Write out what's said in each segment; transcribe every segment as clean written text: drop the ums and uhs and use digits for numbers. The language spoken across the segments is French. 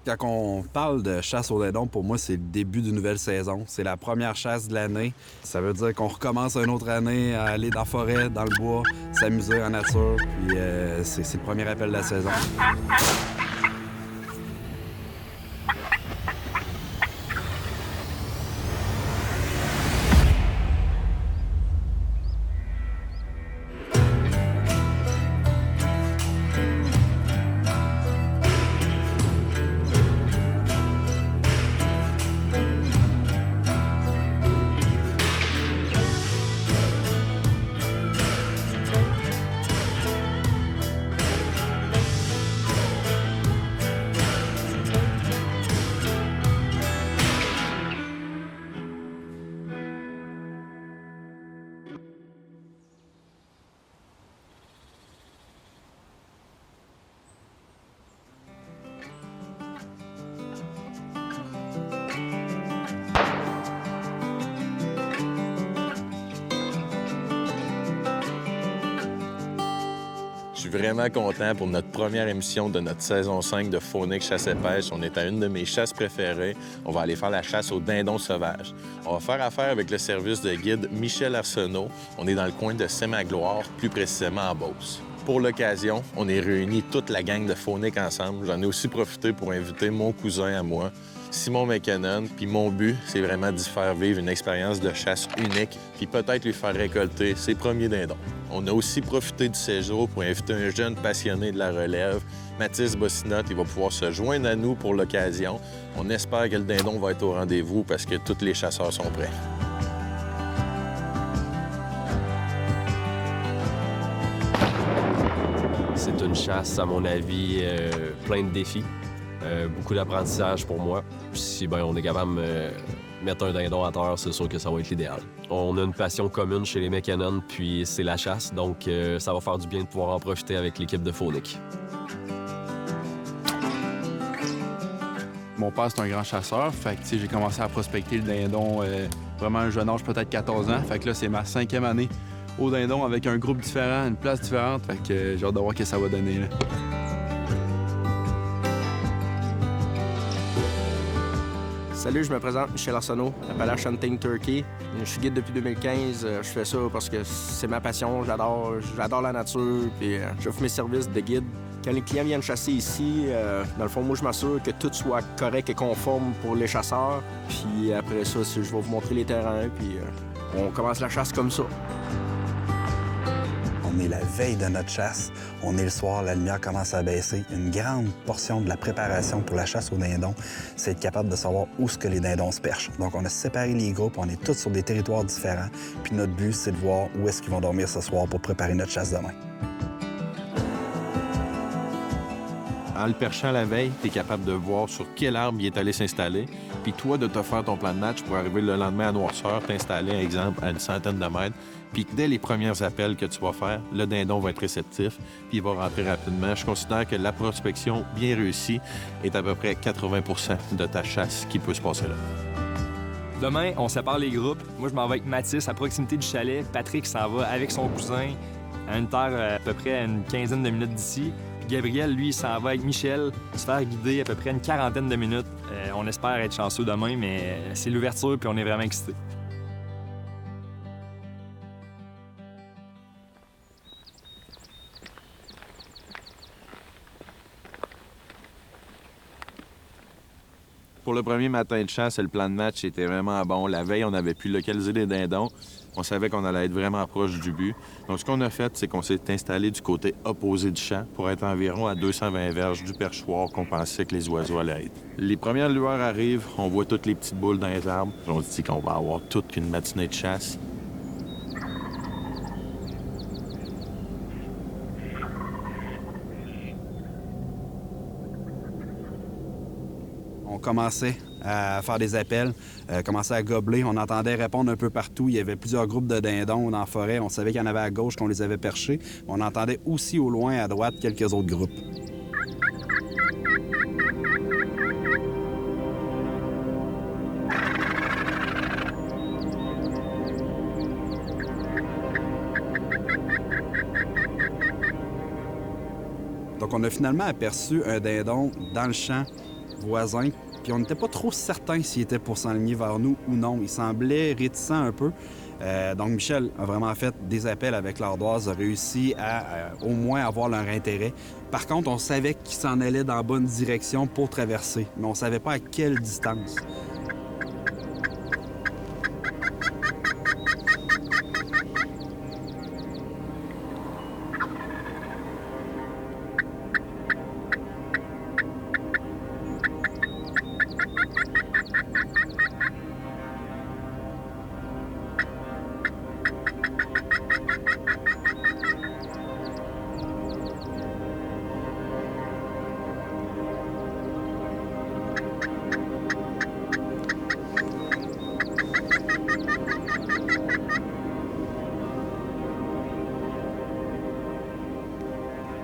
Quand on parle de chasse au dindon, pour moi, c'est le début d'une nouvelle saison. C'est la première chasse de l'année. Ça veut dire qu'on recommence une autre année à aller dans la forêt, dans le bois, s'amuser en nature. Puis c'est le premier appel de la saison. Je suis vraiment content pour notre première émission de notre saison 5 de Faunique Chasse et Pêche. On est à une de mes chasses préférées. On va aller faire la chasse aux dindons sauvages. On va faire affaire avec le service de guide Michel Arsenault. On est dans le coin de Saint-Magloire, plus précisément à Beauce. Pour l'occasion, on est réunis toute la gang de Faunique ensemble. J'en ai aussi profité pour inviter mon cousin à moi, Simon McKinnon. Puis mon but, c'est vraiment d'y faire vivre une expérience de chasse unique, puis peut-être lui faire récolter ses premiers dindons. On a aussi profité du séjour pour inviter un jeune passionné de la relève, Mathis Bossinotte. Il va pouvoir se joindre à nous pour l'occasion. On espère que le dindon va être au rendez-vous parce que tous les chasseurs sont prêts. C'est une chasse, à mon avis, plein de défis. Beaucoup d'apprentissage pour moi. Puis si on est capable de mettre un dindon à terre, c'est sûr que ça va être l'idéal. On a une passion commune chez les McKinnon, puis c'est la chasse. Donc ça va faire du bien de pouvoir en profiter avec l'équipe de Faunique. Mon père, c'est un grand chasseur. Fait que j'ai commencé à prospecter le dindon vraiment à un jeune âge, peut-être 14 ans. Fait que là, c'est ma 5e année au dindon avec un groupe différent, une place différente. Fait que j'ai hâte de voir ce que ça va donner, là. Salut, je me présente Michel Arsenault, Appalachian Hunting Turkey. Je suis guide depuis 2015. Je fais ça parce que c'est ma passion. J'adore la nature, puis j'offre mes services de guide. Quand les clients viennent chasser ici, dans le fond, moi, je m'assure que tout soit correct et conforme pour les chasseurs. Puis après ça, je vais vous montrer les terrains, puis on commence la chasse comme ça. On est la veille de notre chasse. On est le soir, la lumière commence à baisser. Une grande portion de la préparation pour la chasse aux dindons, c'est être capable de savoir où est-ce que les dindons se perchent. Donc, on a séparé les groupes, on est tous sur des territoires différents. Puis notre but, c'est de voir où est-ce qu'ils vont dormir ce soir pour préparer notre chasse demain. En le perchant la veille, tu es capable de voir sur quel arbre il est allé s'installer, puis toi, de te faire ton plan de match pour arriver le lendemain à noirceur, t'installer, par exemple, à une centaine de mètres, puis dès les premiers appels que tu vas faire, le dindon va être réceptif, puis il va rentrer rapidement. Je considère que la prospection bien réussie est à peu près 80 % de ta chasse qui peut se passer là. Demain, on sépare les groupes. Moi, je m'en vais avec Mathis à proximité du chalet. Patrick s'en va avec son cousin à une terre à peu près à une quinzaine de minutes d'ici. Puis Gabriel, lui, il s'en va avec Michel se faire guider à peu près une quarantaine de minutes. On espère être chanceux demain, mais c'est l'ouverture, puis on est vraiment excités. Pour le premier matin de chasse, le plan de match était vraiment bon. La veille, on avait pu localiser les dindons. On savait qu'on allait être vraiment proche du but. Donc, ce qu'on a fait, c'est qu'on s'est installé du côté opposé du champ pour être environ à 220 verges du perchoir qu'on pensait que les oiseaux allaient être. Les premières lueurs arrivent, on voit toutes les petites boules dans les arbres. On se dit qu'on va avoir toute une matinée de chasse. On commençait à faire des appels, commençait à gobler. On entendait répondre un peu partout. Il y avait plusieurs groupes de dindons dans la forêt. On savait qu'il y en avait à gauche, qu'on les avait perchés. On entendait aussi au loin, à droite, quelques autres groupes. Donc, on a finalement aperçu un dindon dans le champ voisin, puis on n'était pas trop certain s'il était pour s'enligner vers nous ou non. Il semblait réticent un peu. Donc Michel a vraiment fait des appels avec l'ardoise, a réussi à au moins avoir leur intérêt. Par contre, on savait qu'ils s'en allaient dans la bonne direction pour traverser, mais on savait pas à quelle distance.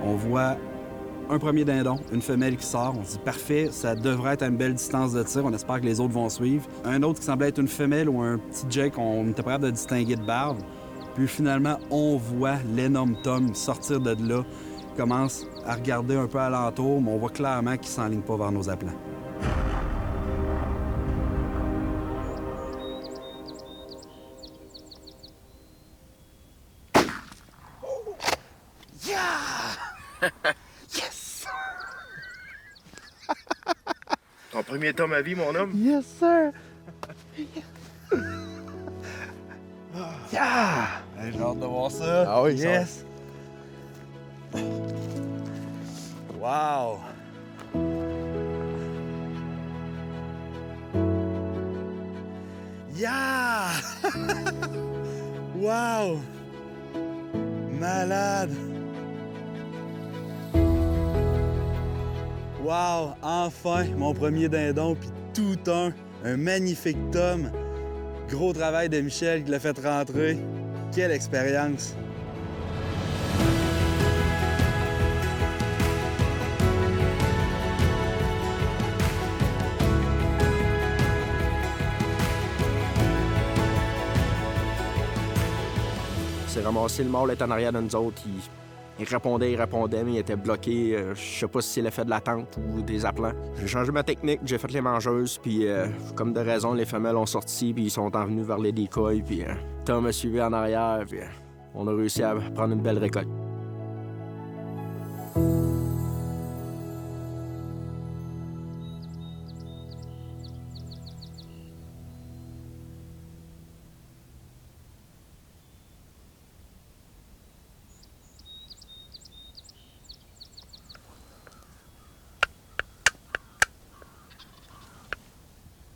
On voit un premier dindon, une femelle qui sort. On se dit parfait, ça devrait être à une belle distance de tir. On espère que les autres vont suivre. Un autre qui semblait être une femelle ou un petit jet qu'on était capable de distinguer de barbe. Puis finalement, on voit l'énorme Tom sortir de là. Il commence à regarder un peu alentour, mais on voit clairement qu'il ne s'enligne pas vers nos appelants. Yes! Ton premier Tom à vie, mon homme? Yes, sir! Yeah! J'ai hâte de voir ça. Ah oui, yes! Wow! Yeah! Wow! Malade! Wow! Enfin, mon premier dindon, puis tout un magnifique Tom. Gros travail de Michel qui l'a fait rentrer. Quelle expérience! C'est ramassé, le mâle était en arrière de nous autres. Il répondait, mais il était bloqué. Je sais pas si c'est l'effet de l'attente ou des appelants. J'ai changé ma technique, j'ai fait les mangeuses, puis comme de raison, les femelles ont sorti, puis ils sont en venus vers les decoys, puis Tom a suivi en arrière, puis on a réussi à prendre une belle récolte.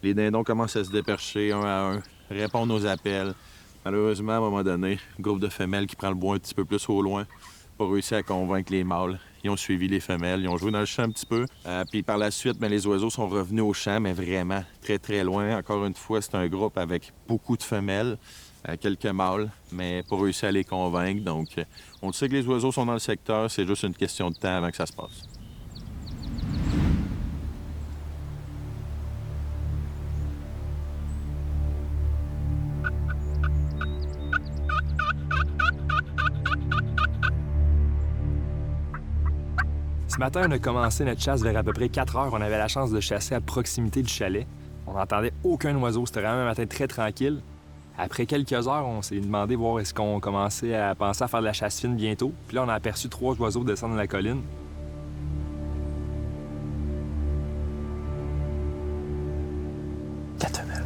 Les dindons commencent à se dépercher un à un, répondre aux appels. Malheureusement, à un moment donné, le groupe de femelles qui prend le bois un petit peu plus au loin, pas réussi à convaincre les mâles. Ils ont suivi les femelles, ils ont joué dans le champ un petit peu. Puis par la suite, les oiseaux sont revenus au champ, mais vraiment très, très loin. Encore une fois, c'est un groupe avec beaucoup de femelles, quelques mâles, mais pas réussi à les convaincre. Donc, on le sait que les oiseaux sont dans le secteur, c'est juste une question de temps avant que ça se passe. Ce matin, on a commencé notre chasse vers à peu près 4 heures. On avait la chance de chasser à proximité du chalet. On n'entendait aucun oiseau. C'était vraiment un matin très tranquille. Après quelques heures, on s'est demandé voir est-ce qu'on commençait à penser à faire de la chasse fine bientôt. Puis là, on a aperçu 3 oiseaux descendre de la colline. Quatre femelles.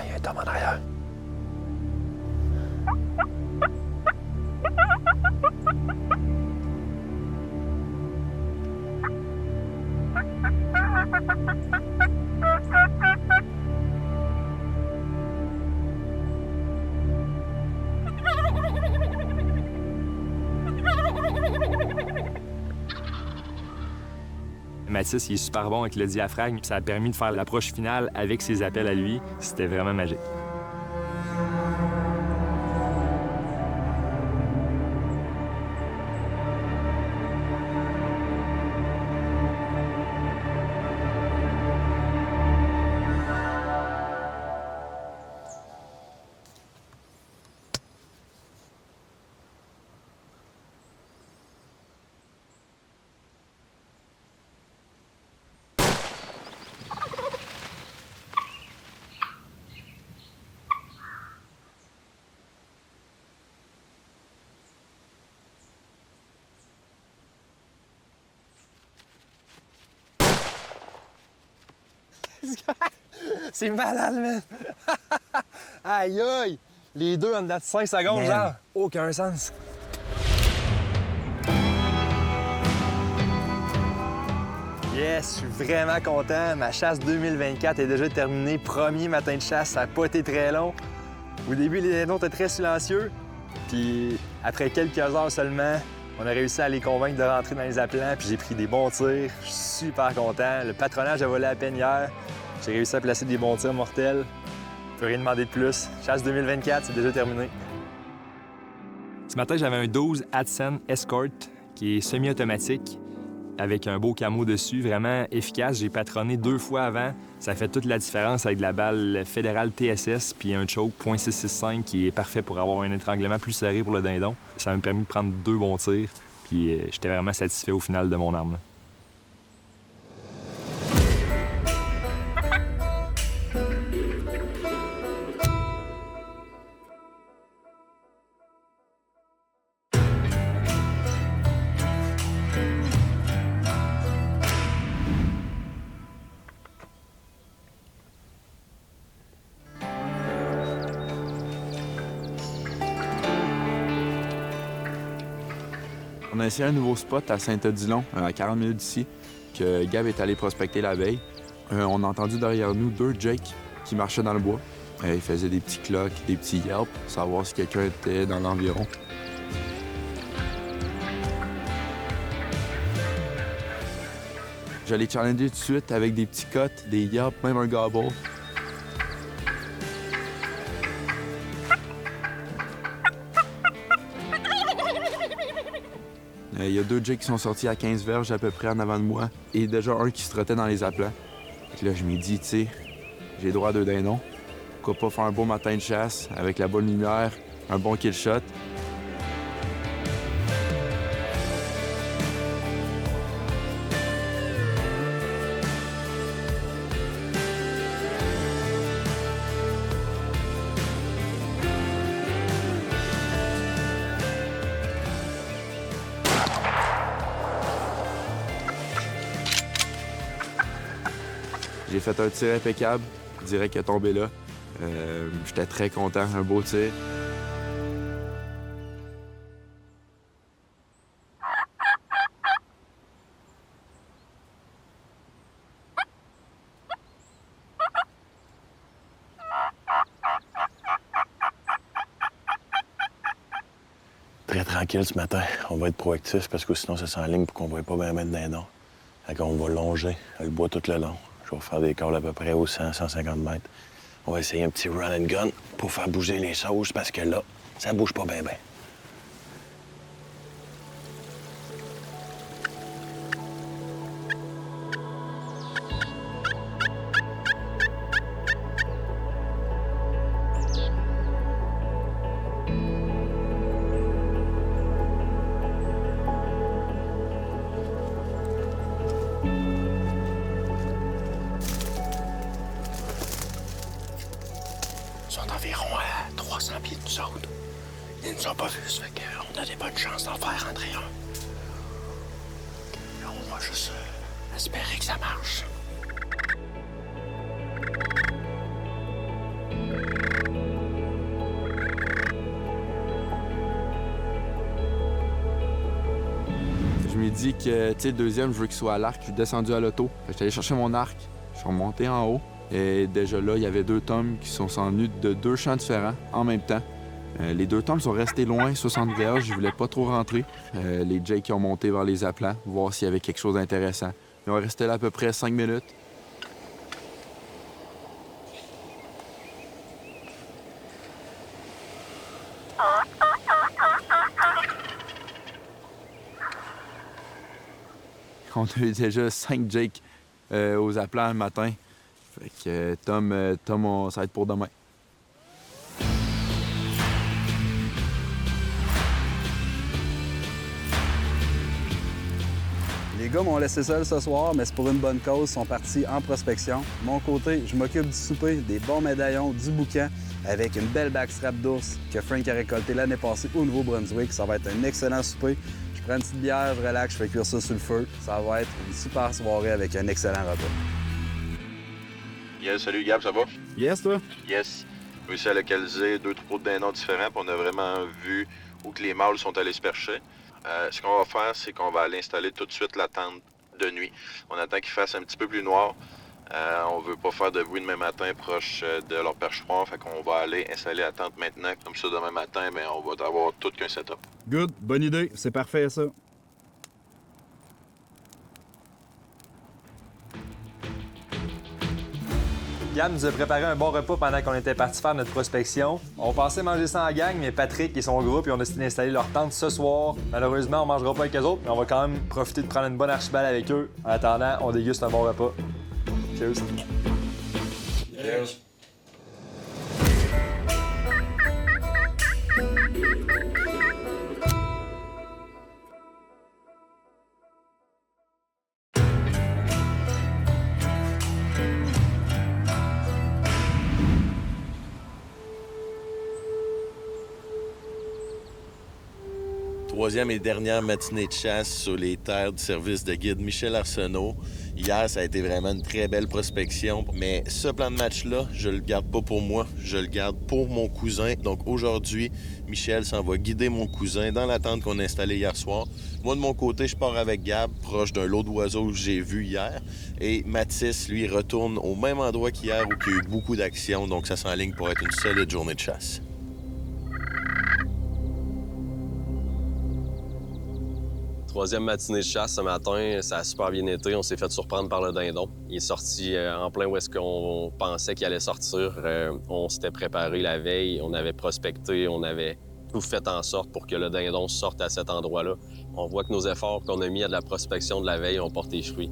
Il y a un Tom en arrière. Mathis, il est super bon avec le diaphragme. Ça a permis de faire l'approche finale avec ses appels à lui. C'était vraiment magique. C'est malade, man! Aïe, aïe! Les deux en dedans de 5 secondes, genre, aucun sens. Yes, je suis vraiment content. Ma chasse 2024 est déjà terminée. Premier matin de chasse, ça n'a pas été très long. Au début, les dindons étaient très silencieux. Puis après quelques heures seulement, on a réussi à les convaincre de rentrer dans les appelants. Puis j'ai pris des bons tirs. Je suis super content. Le patronage a volé à peine hier. J'ai réussi à placer des bons tirs mortels. Je peux rien demander de plus. Chasse 2024, c'est déjà terminé. Ce matin, j'avais un 12 Adsen Escort qui est semi-automatique avec un beau camo dessus, vraiment efficace. J'ai patronné 2 fois avant. Ça fait toute la différence avec la balle fédérale TSS puis un choke .665 qui est parfait pour avoir un étranglement plus serré pour le dindon. Ça m'a permis de prendre 2 bons tirs, puis j'étais vraiment satisfait au final de mon arme. On a essayé un nouveau spot à Saint-Odilon, à 40 minutes d'ici, que Gab est allé prospecter la veille. On a entendu derrière nous 2 Jake qui marchaient dans le bois. Ils faisaient des petits clocs, des petits yelps, pour savoir si quelqu'un était dans l'environ. Je l'ai challengé tout de suite avec des petits cotes, des yelps, même un gobble. Il y a 2 Jakes qui sont sortis à 15 verges à peu près en avant de moi et déjà un qui se trottait dans les aplats. Et là, je me dis, tu sais, j'ai droit à 2 dindons. Pourquoi pas faire un beau matin de chasse avec la bonne lumière, un bon kill shot. J'ai fait un tir impeccable, direct qu'il est tombé là. J'étais très content, un beau tir. Très tranquille ce matin. On va être proactif parce que sinon ça s'enligne pour qu'on ne voit pas bien de dindons. Fait qu'on va longer le bois tout le long. Je vais faire des calls à peu près aux 100-150 mètres. On va essayer un petit run and gun pour faire bouger les sauges parce que là, ça bouge pas bien. Ils sont environ à 300 pieds de nous autres. Ils ne nous ont pas vus, ça fait qu'on a des bonnes chances d'en faire rentrer un. On va juste espérer que ça marche. Je me dis que, tu sais, le deuxième, je veux qu'il soit à l'arc. Je suis descendu à l'auto. Je suis allé chercher mon arc. Je suis remonté en haut. Et déjà là, il y avait 2 tomes qui sont venus de 2 champs différents en même temps. Les 2 tomes sont restés loin, 60 verges. Je voulais pas trop rentrer. Les Jakes qui ont monté vers les aplats, voir s'il y avait quelque chose d'intéressant. Ils ont resté là à peu près 5 minutes. On a eu déjà 5 Jakes aux aplats le matin. Fait que Tom, ça va être pour demain. Les gars m'ont laissé seul ce soir, mais c'est pour une bonne cause. Ils sont partis en prospection. De mon côté, je m'occupe du souper, des bons médaillons, du boucan, avec une belle backstrap d'ours que Frank a récoltée l'année passée au Nouveau-Brunswick. Ça va être un excellent souper. Je prends une petite bière, je relaxe, je fais cuire ça sur le feu. Ça va être une super soirée avec un excellent repas. Yes, salut Gab, ça va? Yes, toi? Yes. On a réussi à localiser 2 troupeaux de dindons différents, puis on a vraiment vu où que les mâles sont allés se percher. Ce qu'on va faire, c'est qu'on va aller installer tout de suite la tente de nuit. On attend qu'il fasse un petit peu plus noir. On veut pas faire de bruit demain matin proche de leur perchoir, fait qu'on va aller installer la tente maintenant. Comme ça, demain matin, on va avoir tout qu'un setup. Good, bonne idée, c'est parfait ça. Gab nous a préparé un bon repas pendant qu'on était parti faire notre prospection. On pensait manger ça en gang, mais Patrick et son groupe ils ont décidé d'installer leur tente ce soir. Malheureusement, on mangera pas avec eux autres, mais on va quand même profiter de prendre une bonne archibald avec eux. En attendant, on déguste un bon repas. Cheers! Cheers! Troisième et dernière matinée de chasse sur les terres du service de guide Michel Arsenault. Hier, ça a été vraiment une très belle prospection. Mais ce plan de match-là, je le garde pas pour moi, je le garde pour mon cousin. Donc aujourd'hui, Michel s'en va guider mon cousin dans la tente qu'on a installée hier soir. Moi, de mon côté, je pars avec Gab, proche d'un lot d'oiseaux que j'ai vu hier. Et Mathis, lui, retourne au même endroit qu'hier où il y a eu beaucoup d'action. Donc ça s'enligne pour être une solide journée de chasse. Troisième matinée de chasse ce matin, ça a super bien été. On s'est fait surprendre par le dindon. Il est sorti en plein où est-ce qu'on pensait qu'il allait sortir. On s'était préparé la veille, on avait prospecté, on avait tout fait en sorte pour que le dindon sorte à cet endroit-là. On voit que nos efforts qu'on a mis à de la prospection de la veille ont porté fruit.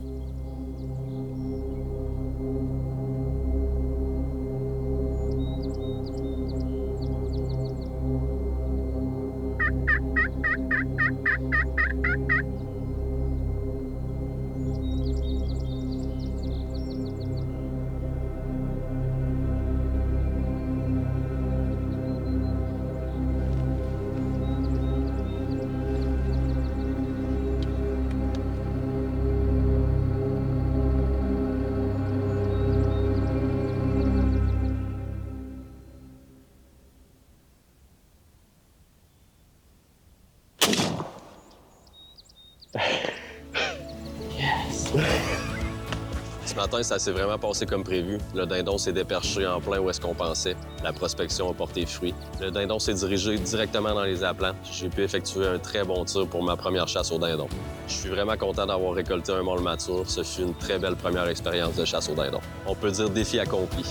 Ce matin, ça s'est vraiment passé comme prévu. Le dindon s'est déperché en plein où est-ce qu'on pensait. La prospection a porté fruit. Le dindon s'est dirigé directement dans les aplats. J'ai pu effectuer un très bon tir pour ma première chasse au dindon. Je suis vraiment content d'avoir récolté un mâle mature. Ce fut une très belle première expérience de chasse au dindon. On peut dire défi accompli.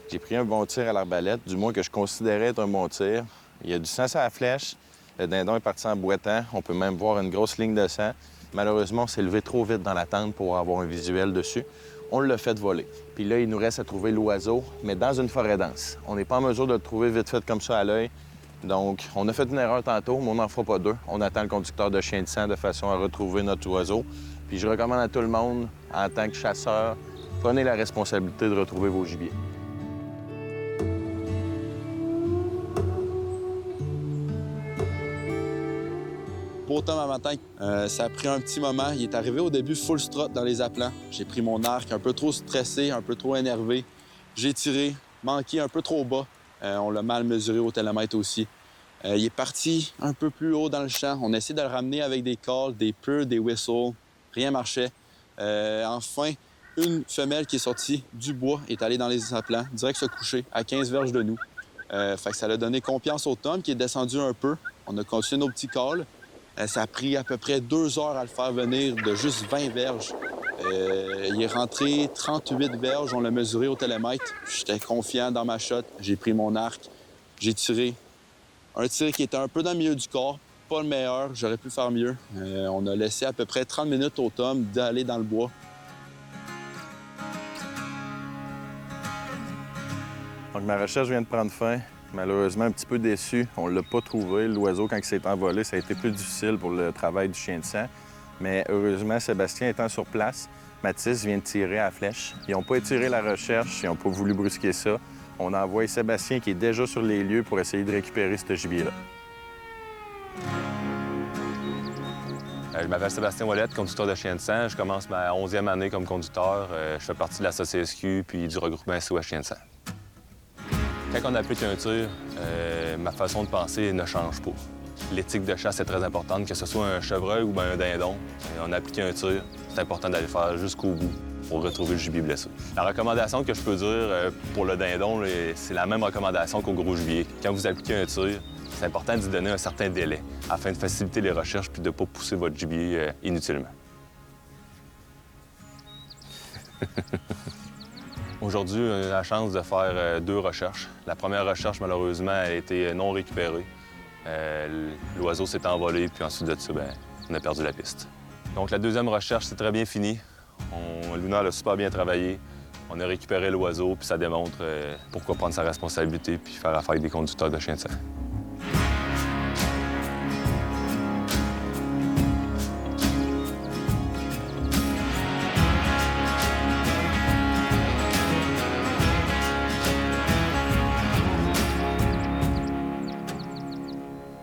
J'ai pris un bon tir à l'arbalète, du moins que je considérais être un bon tir. Il y a du sang sur la flèche. Le dindon est parti en boitant. On peut même voir une grosse ligne de sang. Malheureusement, on s'est levé trop vite dans la tente pour avoir un visuel dessus. On l'a fait voler. Puis là, il nous reste à trouver l'oiseau, mais dans une forêt dense. On n'est pas en mesure de le trouver vite fait comme ça à l'œil. Donc, on a fait une erreur tantôt, mais on n'en fera pas deux. On attend le conducteur de chien de sang de façon à retrouver notre oiseau. Puis je recommande à tout le monde, en tant que chasseur, prenez la responsabilité de retrouver vos gibiers. Beau temps à matin. Ça a pris un petit moment. Il est arrivé au début full strut dans les aplats. J'ai pris mon arc un peu trop stressé, un peu trop énervé. J'ai tiré, manqué un peu trop bas. On l'a mal mesuré au télomètre aussi. Il est parti un peu plus haut dans le champ. On a essayé de le ramener avec des calls, des purs, des whistles. Rien marchait. Enfin, une femelle qui est sortie du bois est allée dans les aplats, direct se coucher, à 15 verges de nous. Fait que ça a donné confiance au Tom qui est descendu un peu. On a continué nos petits calls. Ça a pris à peu près 2 heures à le faire venir de juste 20 verges. Il est rentré 38 verges, on l'a mesuré au télémètre. J'étais confiant dans ma shot. J'ai pris mon arc, j'ai tiré. Un tir qui était un peu dans le milieu du corps, pas le meilleur, j'aurais pu faire mieux. On a laissé à peu près 30 minutes au Tom d'aller dans le bois. Donc, ma recherche vient de prendre fin. Malheureusement, un petit peu déçu. On l'a pas trouvé. L'oiseau, quand il s'est envolé, ça a été plus difficile pour le travail du chien de sang. Mais heureusement, Sébastien étant sur place, Mathis vient de tirer à la flèche. Ils n'ont pas étiré la recherche, ils n'ont pas voulu brusquer ça. On a envoyé Sébastien qui est déjà sur les lieux pour essayer de récupérer ce gibier-là. Je m'appelle Sébastien Ouellette, conducteur de chien de sang. Je commence ma 11e année comme conducteur. Je fais partie de la SACSQ puis du regroupement SOS Chien de sang. Quand on applique un tir, ma façon de penser ne change pas. L'éthique de chasse est très importante, que ce soit un chevreuil ou bien un dindon. On applique un tir, c'est important d'aller faire jusqu'au bout pour retrouver le gibier blessé. La recommandation que je peux dire pour le dindon, c'est la même recommandation qu'au gros gibier. Quand vous appliquez un tir, c'est important d'y donner un certain délai afin de faciliter les recherches puis de ne pas pousser votre gibier inutilement. Aujourd'hui, on a eu la chance de faire 2 recherches. La première recherche, malheureusement, a été non récupérée. L'oiseau s'est envolé, puis ensuite de ça, on a perdu la piste. Donc la deuxième recherche, c'est très bien fini. Luna a super bien travaillé. On a récupéré l'oiseau, puis ça démontre pourquoi prendre sa responsabilité puis faire affaire avec des conducteurs de chiens de sang.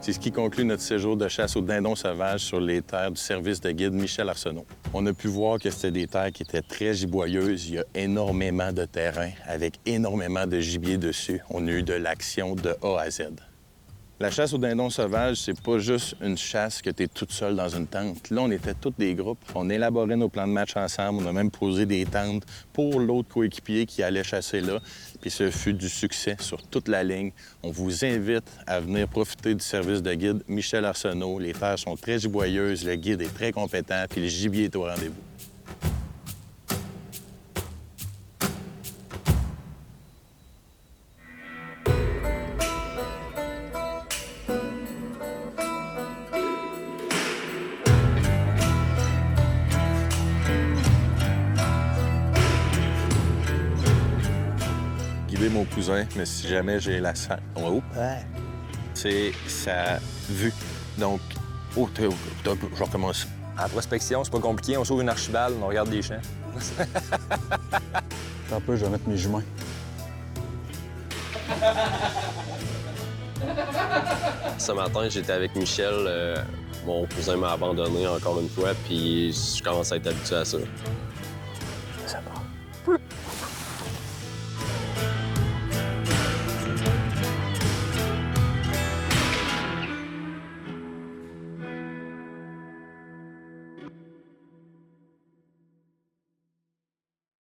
C'est ce qui conclut notre séjour de chasse au dindon sauvage sur les terres du service de guide Michel Arsenault. On a pu voir que c'était des terres qui étaient très giboyeuses. Il y a énormément de terrain avec énormément de gibier dessus. On a eu de l'action de A à Z. La chasse au dindon sauvage, c'est pas juste une chasse que tu es toute seule dans une tente. Là, on était tous des groupes. On élaborait nos plans de match ensemble. On a même posé des tentes pour l'autre coéquipier qui allait chasser là. Puis ce fut du succès sur toute la ligne. On vous invite à venir profiter du service de guide Michel Arsenault. Les terres sont très giboyeuses, le guide est très compétent, puis le gibier est au rendez-vous. Mon cousin, mais si jamais j'ai la salle, c'est sa vue. Donc, je recommence. En prospection, c'est pas compliqué. On sauve une archibald, on regarde des champs. Un peu, je vais mettre mes juments. Ce matin, j'étais avec Michel. Mon cousin m'a abandonné encore une fois, puis je commence à être habitué à ça.